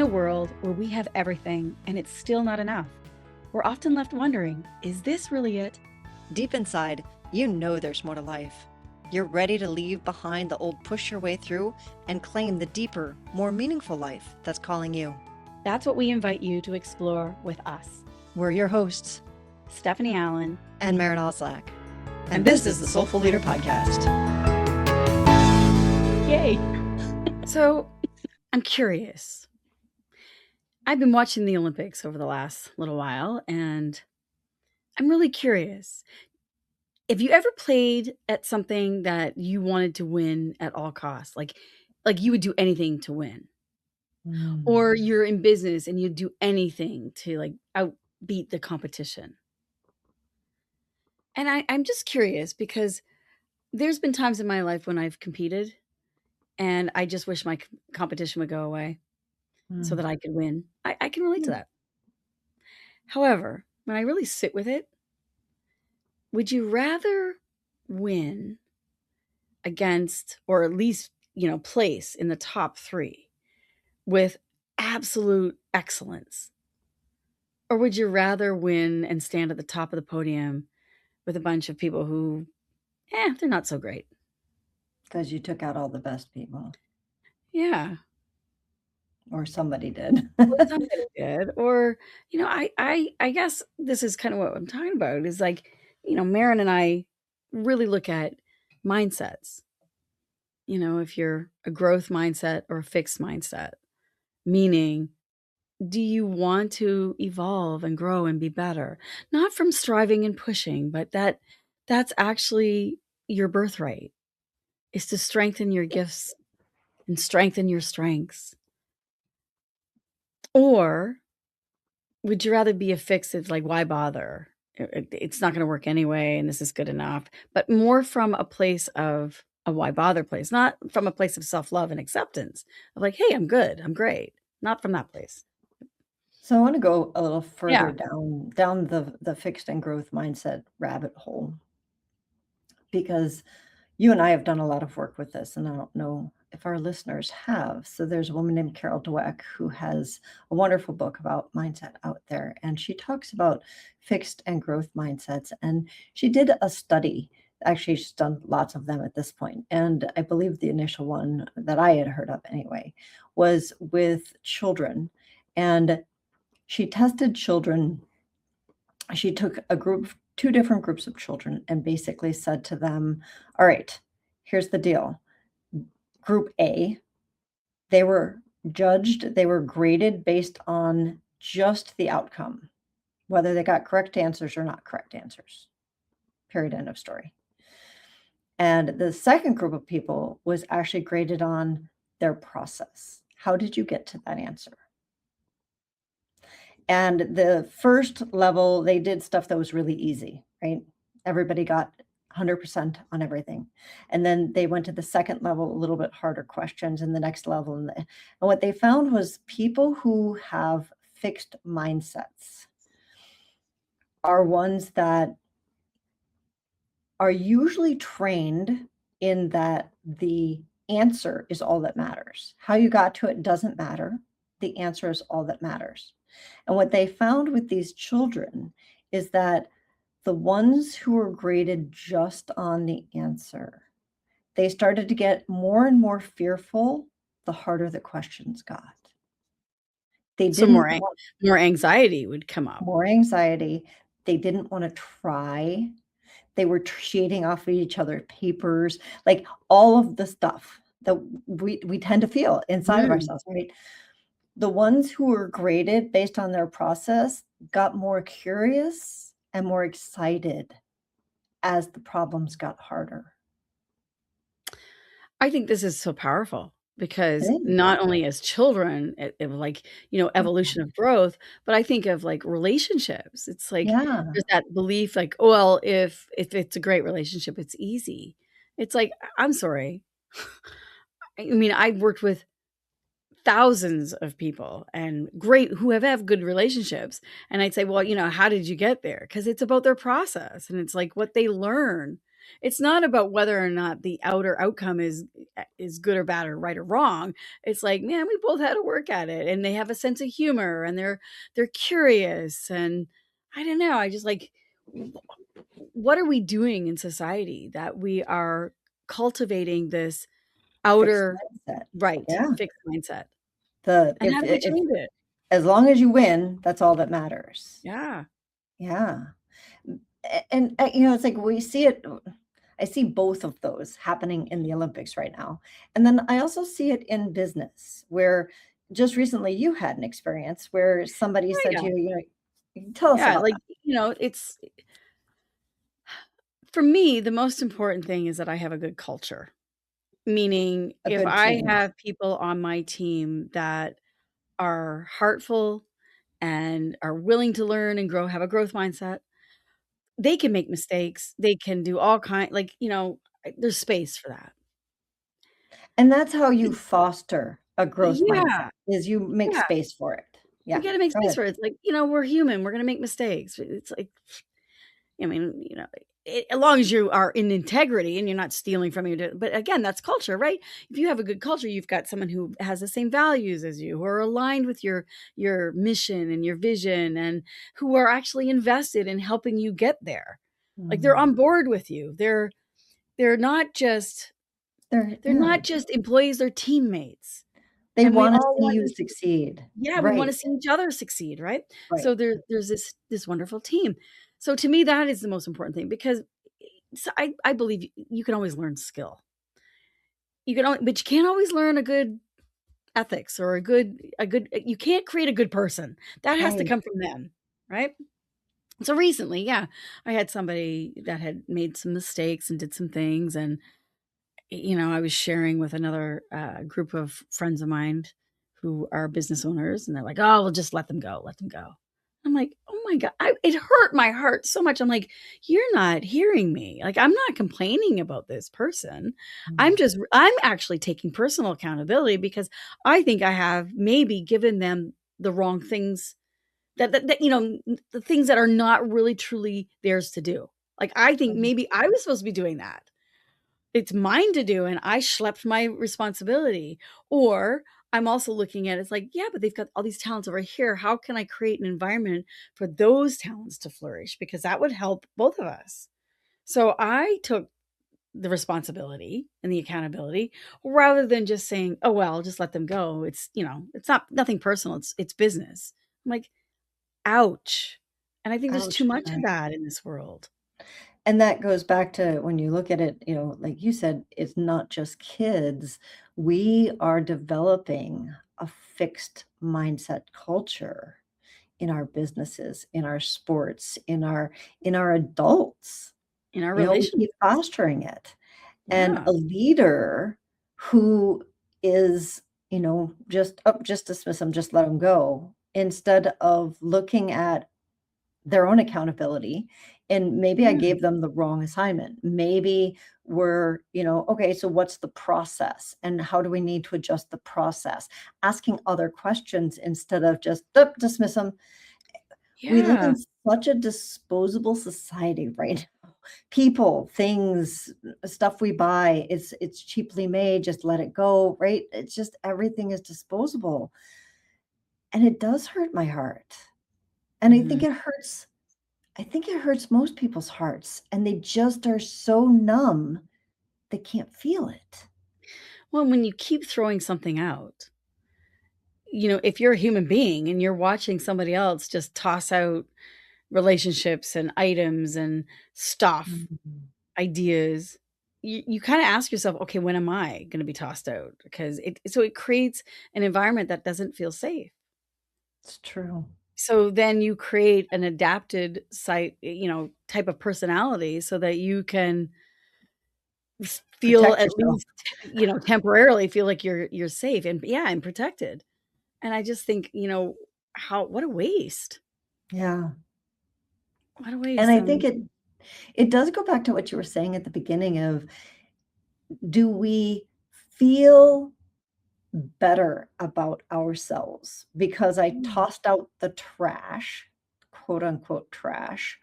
a world where we have everything and it's still not enough, we're often left wondering, is this really it? Deep inside, you know there's more to life. You're ready to leave behind the old push your way through and claim the deeper, more meaningful life that's calling you. That's what we invite you to explore with us. We're your hosts, Stephanie Allen and Maren. And this is the Soulful Leader Podcast. Yay! So, I'm curious. I've been watching the Olympics over the last little while, and I'm really curious. Have you ever played at something that you wanted to win at all costs? Like you would do anything to win? Or you're in business and you'd do anything to outbeat the competition? And I'm just curious because there's been times in my life when I've competed and I just wish my competition would go away so that I could win. I can relate to that. However, when I really sit with it, would you rather win against, or at least, place in the top 3 with absolute excellence? Or would you rather win and stand at the top of the podium with a bunch of people who, they're not so great? Because you took out all the best people. Yeah. Or somebody did. Somebody did. Or, I guess this is kind of what I'm talking about is Maren and I really look at mindsets. If you're a growth mindset or a fixed mindset, meaning, do you want to evolve and grow and be better? Not from striving and pushing, but that's actually your birthright, is to strengthen your gifts and strengthen your strengths. Or would you rather be a fixed, it's like, why bother? It's not going to work anyway, and this is good enough. But more from a place of a why bother place, not from a place of self-love and acceptance of like, hey, I'm good, I'm great. Not from that place. So I want to go a little further down the fixed and growth mindset rabbit hole, because you and I have done a lot of work with this, and I don't know if our listeners have. So there's a woman named Carol Dweck who has a wonderful book about mindset out there, and she talks about fixed and growth mindsets. And she did a study. Actually, she's done lots of them at this point. And I believe the initial one that I had heard of anyway was with children. And she tested children. She took two different groups of children and basically said to them, all right, here's the deal. Group A, they were judged, they were graded based on just the outcome, whether they got correct answers or not correct answers. Period, end of story. And the second group of people was actually graded on their process. How did you get to that answer? And the first level, they did stuff that was really easy, right? Everybody got 100% on everything. And then they went to the second level, a little bit harder questions, and the next level. And what they found was people who have fixed mindsets are ones that are usually trained in that the answer is all that matters. How you got to it doesn't matter. The answer is all that matters. And what they found with these children is that the ones who were graded just on the answer, they started to get more and more fearful the harder the questions got. So more anxiety would come up. More anxiety. They didn't want to try. They were cheating off of each other's papers, like all of the stuff that we tend to feel inside of ourselves, right? The ones who were graded based on their process got more curious and more excited as the problems got harder. I think this is so powerful because not only as children, evolution of growth, but I think of like relationships. It's like there's that belief like, oh, well, if it's a great relationship, it's easy. It's like, I'm sorry. I mean, I've worked with thousands of people and who have good relationships. And I'd say, well, how did you get there? Because it's about their process. And it's like what they learn It's not about whether or not the outer outcome is good or bad or right or wrong. It's like, man, we both had to work at it, and they have a sense of humor, and they're curious, and I don't know. I just like, what are we doing in society that we are cultivating this Fixed outer mindset. right Yeah. fixed mindset? The And how do we change it? as long as you win, that's all that matters. Yeah. Yeah. And, it's like we see it. I see both of those happening in the Olympics right now. And then I also see it in business where just recently you had an experience where somebody Oh, said yeah. to you, tell us Yeah, about like, that. it's for me, the most important thing is that I have a good culture. Meaning, A if good I team. have people on my team that are heartful and are willing to learn and grow, have a growth mindset, they can make mistakes. They can do all kind like, there's space for that. And that's how you foster a growth mindset Yeah, is you make yeah. space for it. We Yeah. gotta make Go space ahead. for it. It's like, we're human. We're gonna make mistakes. It's like, I mean, as long as you are in integrity and you're not stealing from you. But again, that's culture, right? If you have a good culture, you've got someone who has the same values as you, who are aligned with your mission and your vision, and who are actually invested in helping you get there. Like they're Mm. on board with you. They're not just they're Yeah. not just employees, they're teammates. They And we wanna all see want you to succeed. yeah, we wanna Right. see each other succeed, right? Right. So there's this wonderful team. So to me, that is the most important thing because I believe you can always learn skill. But you can't always learn a good ethics or a good you can't create a good person. That has to Right. come from them, right? So recently, yeah, I had somebody that had made some mistakes and did some things, and I was sharing with another group of friends of mine who are business owners, and they're like, "Oh, we'll just let them go, let them go." I'm like, "Oh my god!" It hurt my heart so much. I'm like, "You're not hearing me. Like, I'm not complaining about this person. Mm. I'm actually taking personal accountability because I think I have maybe given them the wrong things that the things that are not really truly theirs to do. Like, I think Mhm. maybe I was supposed to be doing that." It's mine to do, and I schlepped my responsibility. Or I'm also looking at it's like, yeah, but they've got all these talents over here. How can I create an environment for those talents to flourish? Because that would help both of us. So I took the responsibility and the accountability rather than just saying, oh, well, just let them go. It's not nothing personal. It's business. I'm like, ouch. And I think there's too Ouch. much of Right. that in this world. And that goes back to when you look at it, like you said, it's not just kids. We are developing a fixed mindset culture in our businesses, in our sports, in our adults. In our We keep relationships. fostering it. And Yeah. a leader who is, just dismiss them, just let them go, instead of looking at their own accountability. And maybe I Yeah. gave them the wrong assignment. Maybe we're, okay, so what's the process and how do we need to adjust the process? Asking other questions instead of just dismiss them. We live Yeah. in such a disposable society right now. People, things, stuff we buy, it's cheaply made, just let it go, right? It's just everything is disposable. And it does hurt my heart. And Mhm. I think it hurts most people's hearts, and they just are so numb, they can't feel it. Well, when you keep throwing something out, if you're a human being and you're watching somebody else just toss out relationships and items and stuff, Mhm. ideas, you kind of ask yourself, okay, when am I going to be tossed out? Because it creates an environment that doesn't feel safe. It's true. So then you create an adapted type of personality so that you can feel Protect at yourself. least, temporarily feel like you're safe and yeah, and protected. And I just think, how what a waste. Yeah, What a and waste, I think it does go back to what you were saying at the beginning of, do we feel better about ourselves because I mm, tossed out the trash, quote unquote trash,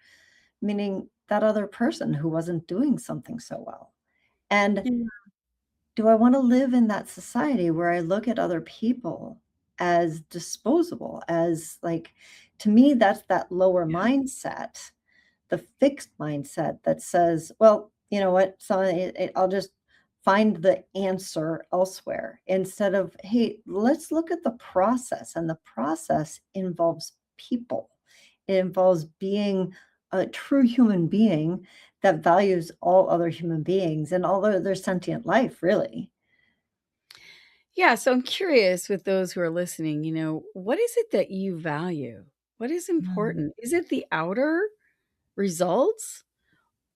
meaning that other person who wasn't doing something so well? And Yeah. do I wanna live in that society where I look at other people as disposable, as, like, to me, that's that lower Yeah. mindset, the fixed mindset that says, "Well, you know what? So I'll just find the answer elsewhere," instead of, "Hey, let's look at the process," and the process involves people. It involves being a true human being that values all other human beings and all other sentient life, really. Yeah, so I'm curious with those who are listening, what is it that you value? What is Mm, important? Is it the outer results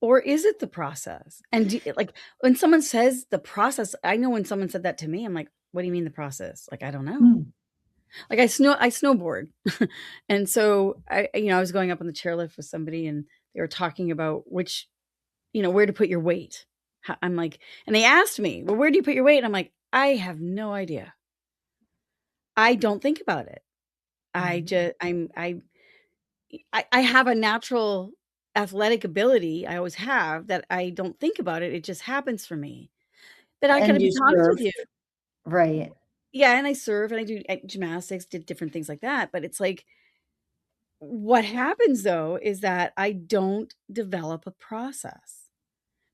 or is it the process? And like when someone says the process, I know when someone said that to me, I'm like, what do you mean the process? Like, I don't know. mm, Like I snowboard. And so I was going up on the chairlift with somebody and they were talking about where to put your weight. I'm like, and they asked me, well, where do you put your weight? And I'm like, I have no idea. I don't think about it. I mm. just I have a natural athletic ability, I always have, that I don't think about it, it just happens for me. But I gotta And be you honest serve, with you. right, Yeah, and I serve and I do gymnastics, did different things like that, but it's like, what happens though is that I don't develop a process.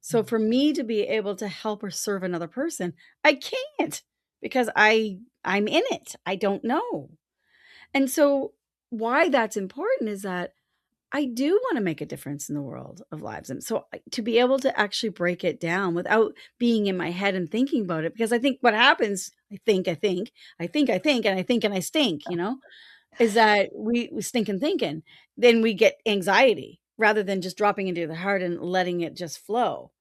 So mm, for me to be able to help or serve another person, I can't because I'm in it. I don't know. And so why that's important is that I do wanna make a difference in the world of lives, and so, to be able to actually break it down without being in my head and thinking about it, because I think what happens, and I think and I stink, is that we stink and thinking. Then we get anxiety rather than just dropping into the heart and letting it just flow.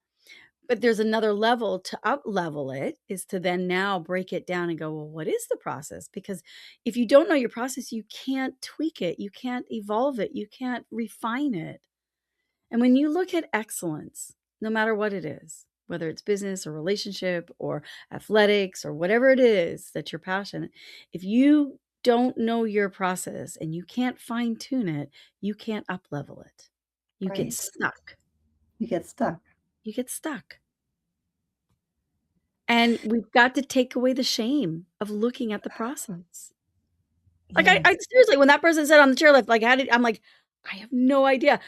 But there's another level to up level it, is to then now break it down and go, "Well, what is the process?" Because if you don't know your process, you can't tweak it, you can't evolve it, you can't refine it. And when you look at excellence, no matter what it is, whether it's business or relationship or athletics or whatever it is that you're passionate, if you don't know your process and you can't fine tune it, you can't up level it. You get right. stuck. You get stuck. You get stuck. And we've got to take away the shame of looking at the process. Like, I Yes. seriously, when that person said on the chairlift, like, how did I'm like, "I have no idea."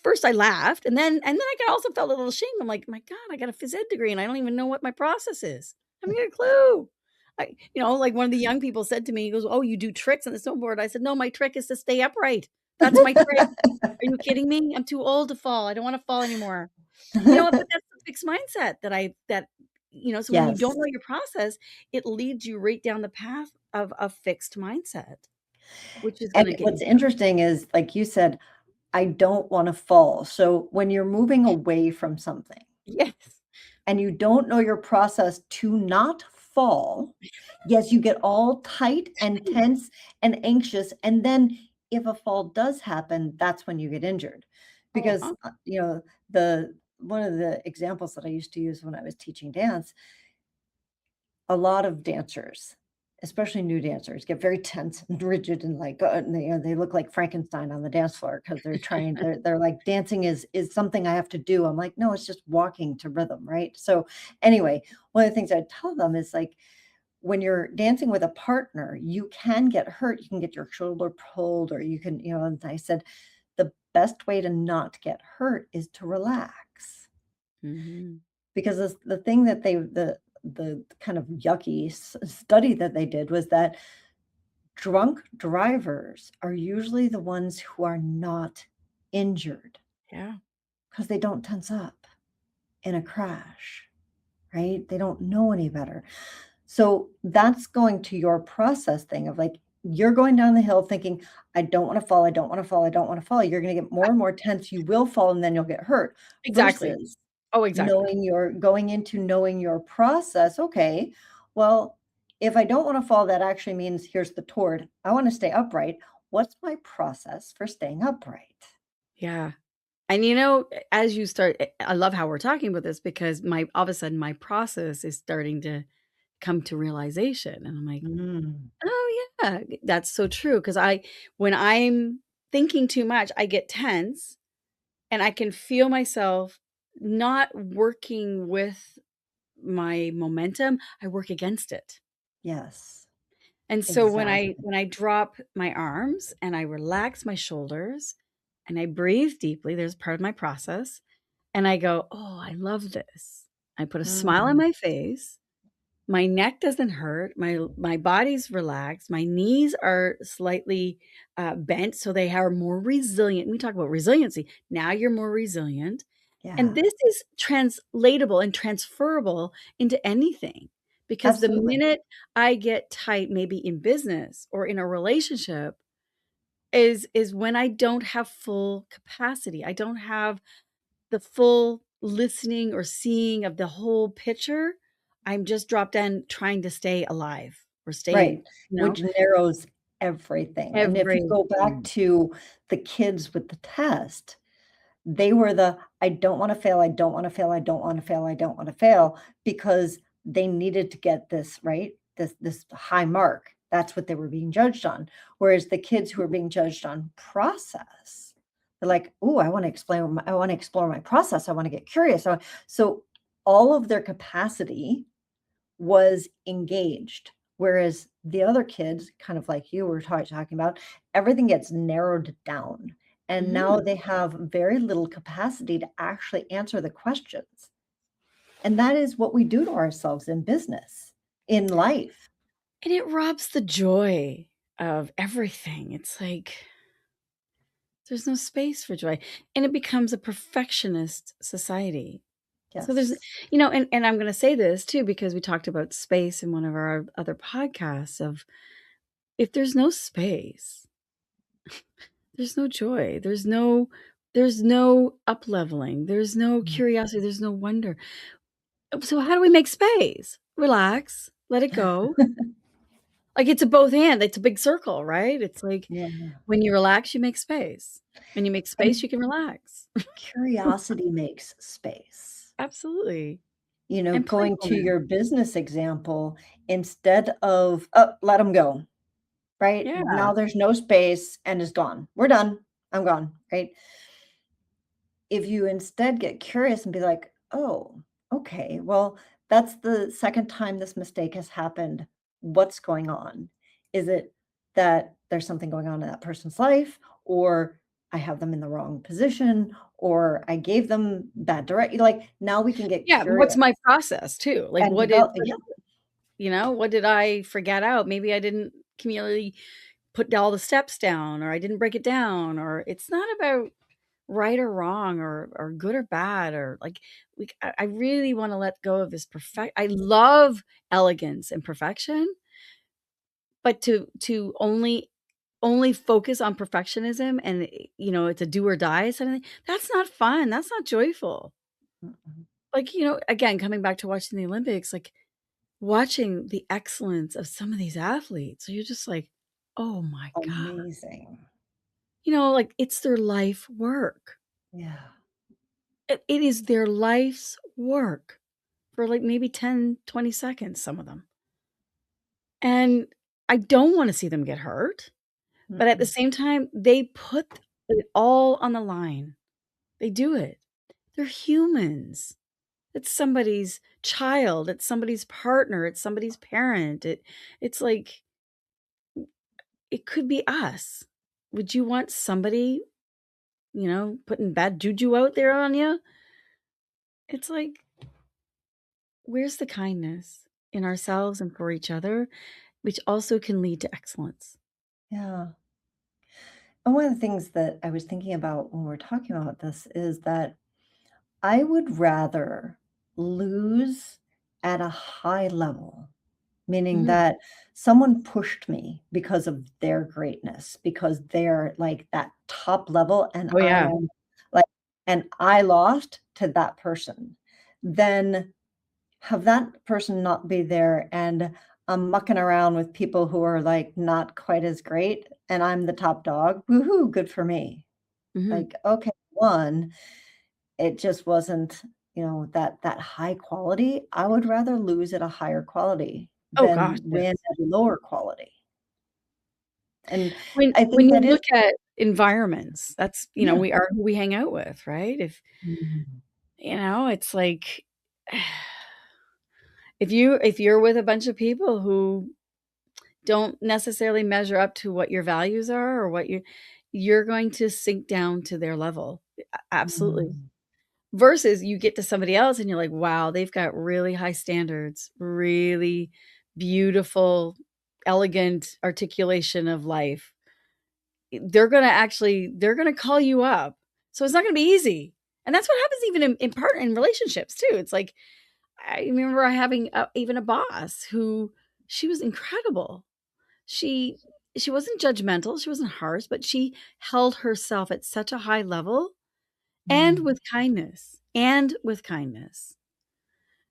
First I laughed, and then I also felt a little shame. I'm like, "My god, I got a phys ed degree, and I don't even know what my process is. I haven't got a clue." Like one of the young people said to me, he goes, "Oh, you do tricks on the snowboard." I said, "No, my trick is to stay upright. That's my trick." Are you kidding me? I'm too old to fall. I don't wanna fall anymore. You know what? But that's the fixed mindset so when you don't Yes. know your process, it leads you right down the path of a fixed mindset, which is And gonna get what's you stuck. interesting is, like you said, I don't wanna fall. So when you're moving away from something Yes. and you don't know your process to not fall, yes, you get all tight and tense and anxious, and then if a fall does happen, that's when you get injured. Because, Uh-huh. the one of the examples that I used to use when I was teaching dance, a lot of dancers, especially new dancers, get very tense and rigid and like, and they look like Frankenstein on the dance floor because they're like, dancing is something I have to do. I'm like, no, it's just walking to rhythm, right? So anyway, one of the things I tell them is like, when you're dancing with a partner, you can get hurt. You can get your shoulder pulled, or you can, and I said, the best way to not get hurt is to relax. Mhm. Because the thing that the kind of yucky study that they did was that drunk drivers are usually the ones who are not injured Yeah. because they don't tense up in a crash, right? They don't know any better. So that's going to your process thing of like, you're going down the hill thinking, I don't want to fall, I don't want to fall, I don't want to fall. You're going to get more and more tense. You will fall and then you'll get hurt Exactly. versus Oh, exactly. knowing your process. Okay, well, if I don't want to fall, that actually means here's the toward. I want to stay upright. What's my process for staying upright? Yeah. And, as you start I love how we're talking about this because my all of a sudden, my process is starting to come to realization, and I'm like, Mm, "Oh, yeah, that's so true." Because when I'm thinking too much, I get tense. and I can feel myself not working with my momentum, I work against it. Yes. And so Exactly. when I drop my arms and I relax my shoulders and I breathe deeply, there's part of my process, and I go, "Oh, I love this." I put a smile on Mhm. my face. My neck doesn't hurt. My body's relaxed. My knees are slightly bent, so they are more resilient. We talk about resiliency. Now you're more resilient, and Yeah. this is translatable and transferable into anything, because the Absolutely. minute I get tight, maybe in business or in a relationship, is when I don't have full capacity. I don't have the full listening or seeing of the whole picture. I'm just dropped in trying to stay alive or stay, Right, you know, which narrows everything, and if you go back everything. to the kids with the test, they were the, "I don't wanna fail, I don't wanna fail, I don't wanna fail, I don't wanna fail," because they needed to get this, right? This high mark. That's what they were being judged on, whereas the kids who are being judged on process, they're like, "Ooh, I wanna explore my process, I wanna get curious." So all of their capacity was engaged, whereas the other kids, kind of like you were talking about, everything gets narrowed down, and now Mhm. they have very little capacity to actually answer the questions, and that is what we do to ourselves in business, in life. And it robs the joy of everything. It's like there's no space for joy, and it becomes a perfectionist society. So there's, Yes. and I'm gonna say this too, because we talked about space in one of our other podcasts of, if there's no space, there's no joy, there's no up-leveling, there's no Mm. curiosity, there's no wonder. So how do we make space? Relax, let it go. Like, it's a both and, it's a big circle, right? It's like, Yeah, when you relax, you make space. When you make space, and you can relax. curiosity makes space. Absolutely. You know, And going to playfulness. your business example, instead of, "Oh, let them go," right? Yeah. Now there's no space and it's gone. "We're done. I'm gone," right? If you instead get curious and be like, "Oh, okay, well, that's the second time this mistake has happened. What's going on? Is it that there's something going on in that person's life, or I have them in the wrong position, or I gave them bad direct," like, now we can get Yeah, what's curious my process too? Like, and what did develop, yeah, what did I forget out? Maybe I didn't communally put all the steps down, or I didn't break it down, or it's not about right or wrong, or good or bad, or like, I really wanna let go of this perfect. I love elegance and perfection, but to only focus on perfectionism and, it's a do or die sort of thing, that's not fun, that's not joyful. mm-mm, Like, again, coming back to watching the Olympics, like, watching the excellence of some of these athletes, so you're just like, "Oh my god." amazing. Like, it's their life work. Yeah, It is their life's work for, like, maybe 10, 20 seconds, some of them, and I don't wanna see them get hurt, but at the mm-mm, same time, they put it all on the line. They do it. They're humans. It's somebody's child, it's somebody's partner, it's somebody's parent, it's like, it could be us. Would you want somebody, putting bad juju out there on you? It's like, where's the kindness in ourselves and for each other, which also can lead to excellence? yeah. And one of the things that I was thinking about when we're talking about this is that I would rather lose at a high level, meaning Mhm. that someone pushed me because of their greatness, because they're like that top level and Oh, I yeah. am like, and I lost to that person, then have that person not be there and I'm mucking around with people who are like not quite as great and I'm the top dog. Woohoo, good for me. Mhm. Like, okay, one, it just wasn't, that high quality. I would rather lose at a higher quality Oh gosh, than win yes. at a lower quality. And When I when think you that is look at environments. That's, Yeah. we are who we hang out with, right? If, Mhm. it's like if you're with a bunch of people who don't necessarily measure up to what your values are or you're going to sink down to their level. Absolutely. Mm. Versus you get to somebody else and you're like, "Wow, they've got really high standards, really beautiful, elegant articulation of life." They're gonna call you up. So it's not gonna be easy. And that's what happens even in relationships too. It's like, I remember having even a boss who she was incredible. She she wasn't judgmental, she wasn't harsh, but she held herself at such a high level and Mm. with kindness, and with kindness.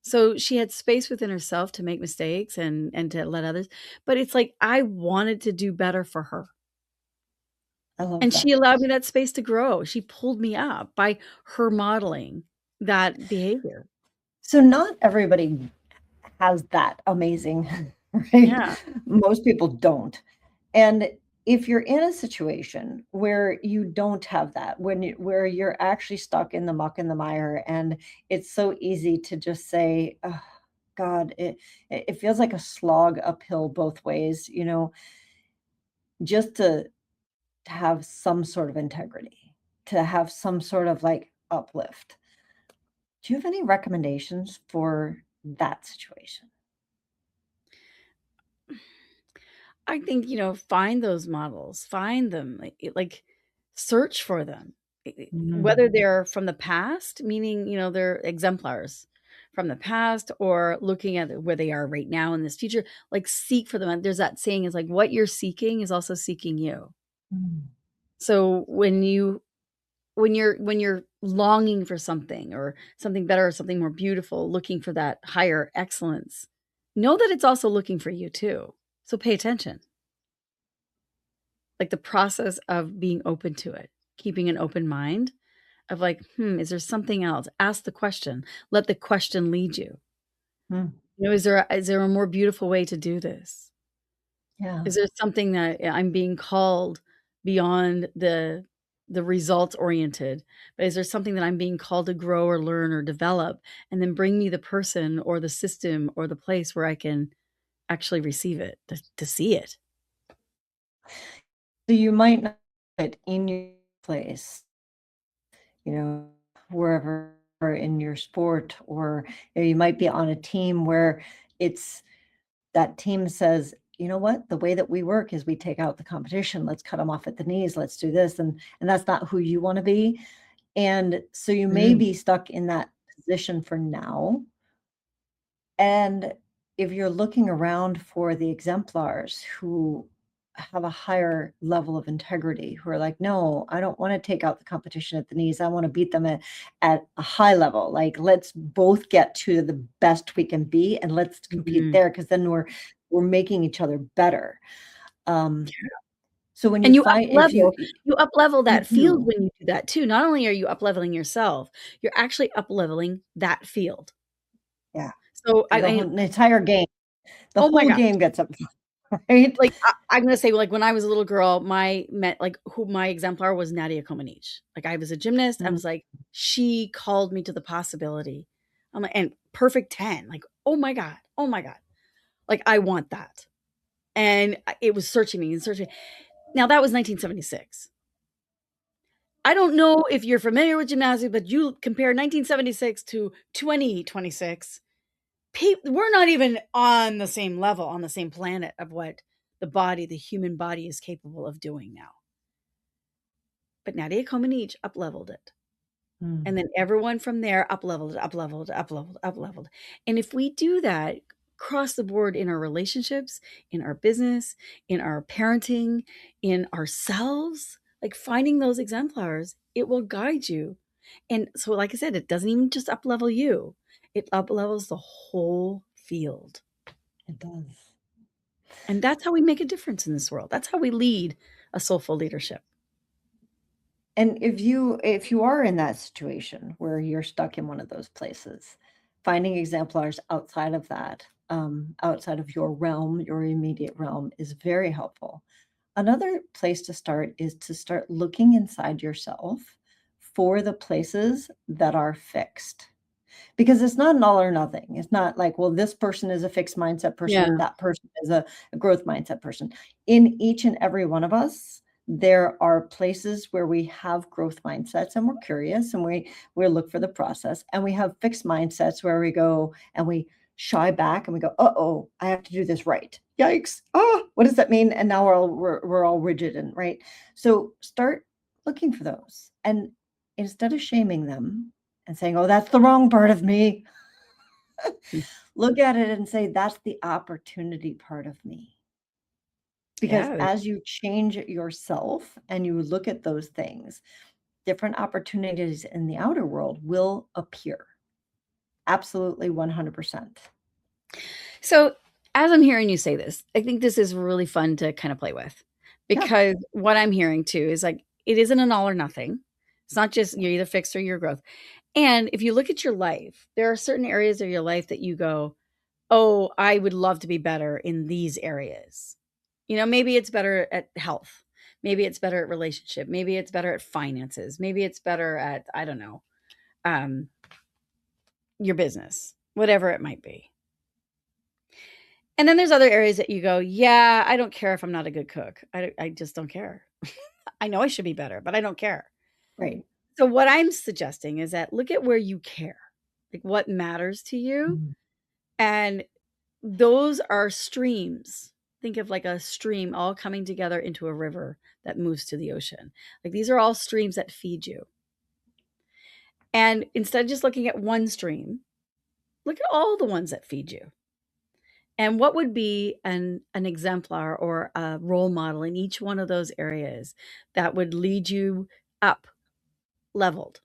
So she had space within herself to make mistakes and to let others, but it's like I wanted to do better for her. I love And she that. allowed me that space to grow. She pulled me up by her modeling that behavior. So not everybody has that amazing, right? Yeah. Most people don't. And if you're in a situation where you don't have that, where you're actually stuck in the muck and the mire, and it's so easy to just say, "Oh, God, it feels like a slog uphill both ways," just to have some sort of integrity, to have some sort of like uplift. Do you have any recommendations for that situation? I think, find those models, find them, search for them. Whether Mm, they're from the past, meaning, they're exemplars from the past or looking at where they are right now in this future, like seek for them. And there's that saying is like what you're seeking is also seeking you. mm, So when you're longing for something or something better or something more beautiful, looking for that higher excellence, know that it's also looking for you too. So pay attention. Like the process of being open to it, keeping an open mind of like, is there something else? Ask the question. Let the question lead you. mm. Is there a more beautiful way to do this? Yeah. Is there something that I'm being called beyond the results oriented? But is there something that I'm being called to grow or learn or develop and then bring me the person or the system or the place where I can actually receive it, to see it? So you might not put in your place, you know, wherever in your sport, or you might be on a team where it's that team says, you know what, the way that we work is we take out the competition. Let's cut them off at the knees. Let's do this. And that's not who you want to be. And so you may Mm, be stuck in that position for now. And if you're looking around for the exemplars who have a higher level of integrity, who are like, no, I don't want to take out the competition at the knees. I want to beat them at a high level. Like, let's both get to the best we can be and let's compete mhm. there because then we're making each other better. Um, so when you And you up find if level you up level you that field do, when you do that too. Not only are you up leveling yourself, you're actually up leveling that field. yeah, So, I the mean, whole the entire game, the oh my whole gosh. game gets up, right? Like, I'm gonna say, like, when I was a little girl, who my exemplar was Nadia Comaneci. Like, I was a gymnast, I Mm, was like, she called me to the possibility. I'm like, and perfect 10, like, oh my god, oh my god. Like, I want that. And it was searching me and searching. Now that was 1976. I don't know if you're familiar with gymnastics, but you compare 1976 to 2026, we're not even on the same level, on the same planet of what the human body is capable of doing now. But Nadia Comaneci up-leveled it. And mm. then everyone from there up-leveled, up-leveled, up-leveled, up-leveled. And if we do that across the board in our relationships, in our business, in our parenting, in ourselves, like finding those exemplars, it will guide you. And so, like I said, it doesn't even just up-level you, it up-levels the whole field. It does. And that's how we make a difference in this world. That's how we lead a soulful leadership. And if you are in that situation where you're stuck in one of those places, finding exemplars outside of that, outside of your realm, your immediate realm is very helpful. Another place to start is to start looking inside yourself for the places that are fixed. Because it's not an all or nothing. It's not like, well, this person is a fixed mindset person Yeah. and that person is a growth mindset person. In each and every one of us, there are places where we have growth mindsets and we're curious and we look for the process. And we have fixed mindsets where we go and we shy back and we go, uh-oh, I have to do this right. Yikes. Oh, what does that mean? And now we're all rigid and right. So start looking for those. And instead of shaming them, and saying, oh, that's the wrong part of me. Look at it and say, that's the opportunity part of me. Because Yeah. as you change yourself and you look at those things, different opportunities in the outer world will appear. Absolutely 100%. So, as I'm hearing you say this, I think this is really fun to kind of play with Yeah. because what I'm hearing too is like, it isn't an all or nothing. It's not just you're either fixed or you're growth. And if you look at your life, there are certain areas of your life that you go, oh, I would love to be better in these areas. You know, maybe it's better at health. Maybe it's better at relationship. Maybe it's better at finances. Maybe it's better at, I don't know, um, your business, whatever it might be. And then there's other areas that you go, yeah, I don't care if I'm not a good cook. I just don't care. I know I should be better, but I don't care. Right. So what I'm suggesting is that look at where you care, like what matters to you. Mhm. And those are streams. Think of like a stream all coming together into a river that moves to the ocean. Like these are all streams that feed you. And instead of just looking at one stream, look at all the ones that feed you. And what would be an exemplar or a role model in each one of those areas that would lead you up leveled?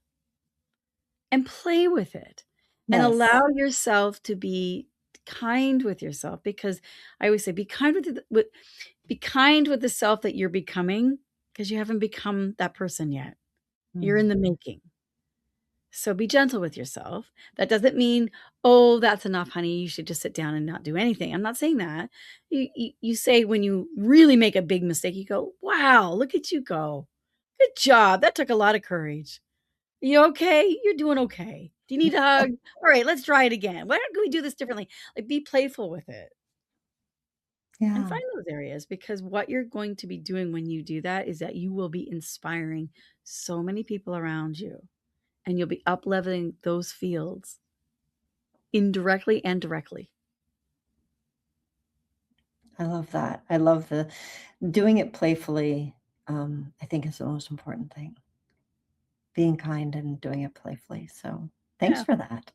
And play with it and Yes. allow yourself to be kind with yourself because I always say be kind be kind with the self that you're becoming because you haven't become that person yet. You're in Mm. the making. So be gentle with yourself. That doesn't mean, oh, that's enough, honey. You should just sit down and not do anything. I'm not saying that. You say when you really make a big mistake, you go, wow, look at you go. Good job. That took a lot of courage. You okay? You're doing okay. Do you need a hug? All right, let's try it again. Why don't we do this differently? Like be playful with it and Yeah. find those areas because what you're going to be doing when you do that is that you will be inspiring so many people around you and you'll be up leveling those fields indirectly and directly. I love that. I love the doing it playfully, I think is the most important thing. Being kind and doing it playfully. So thanks Yeah, for that.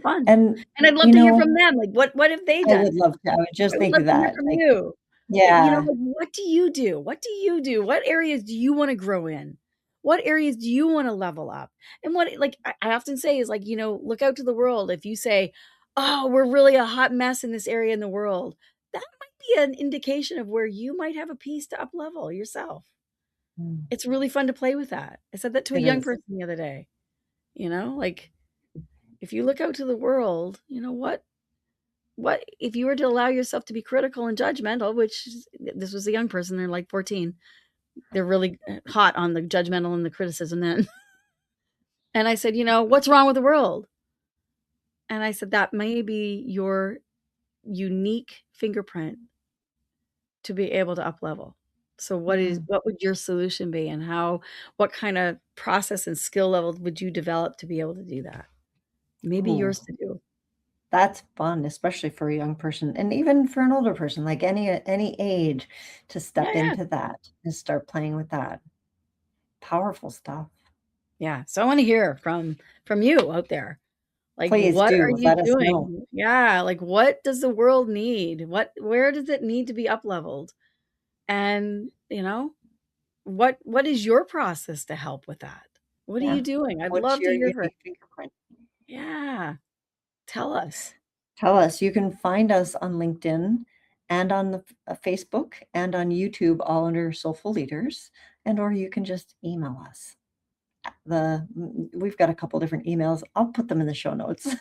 fun. And, And I'd love you to hear from know, them. Like what have they I done? would love to. I was I just would thinking love to hear that, from like, you. You know, yeah. like, what do you do? What do you do? What areas do you wanna grow in? What areas do you wanna level up? And what like, I often say is like, you know, look out to the world. If you say, "Oh, we're really a hot mess in this area in the world," that might be an indication of where you might have a piece to up level yourself. Mm, It's really fun to play with that. I said that to a it young is. person the other day, you know, like, if you look out to the world, you know, what if you were to allow yourself to be critical and judgmental, which this was a young person, they're like 14. They're really hot on the judgmental and the criticism then. And I said, you know, what's wrong with the world? And I said, that may be your unique fingerprint to be able to up level. So Yeah. what would your solution be and what kind of process and skill level would you develop to be able to do that? Maybe Ooh, yours to do. that's fun, especially for a young person and even for an older person, like any age to Yeah, step yeah. into that and start playing with that. Powerful stuff. Yeah. So I want to hear from you out there. Like, Please what are do you let us know. doing? Yeah, like, what does the world need? Where does it need to be up-leveled? And, you know, what is your process to help with that? What are Yeah. you doing? I'd What's love to your hear from unique fingerprint? Yeah, tell us. Tell us. You can find us on LinkedIn and on the Facebook and on YouTube, all under Soulful Leaders, and or you can just email us. We've got a couple different emails. I'll put them in the show notes.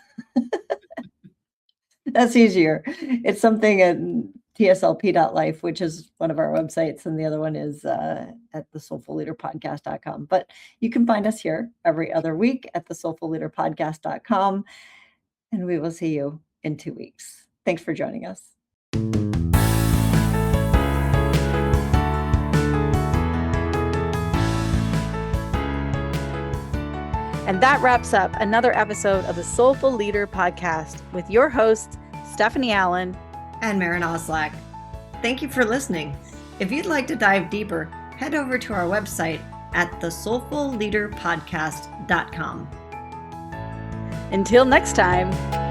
That's easier. It's something tslp.life, which is one of our websites, and the other one is at the soulfulleaderpodcast.com. But you can find us here every other week at the soulfulleaderpodcast.com, and we will see you in 2 weeks. Thanks for joining us. And that wraps up another episode of the Soulful Leader Podcast with your hosts, Stephanie Allen and Maren Oslack. Thank you for listening. If you'd like to dive deeper, head over to our website at thesoulfulleaderpodcast.com. Until next time.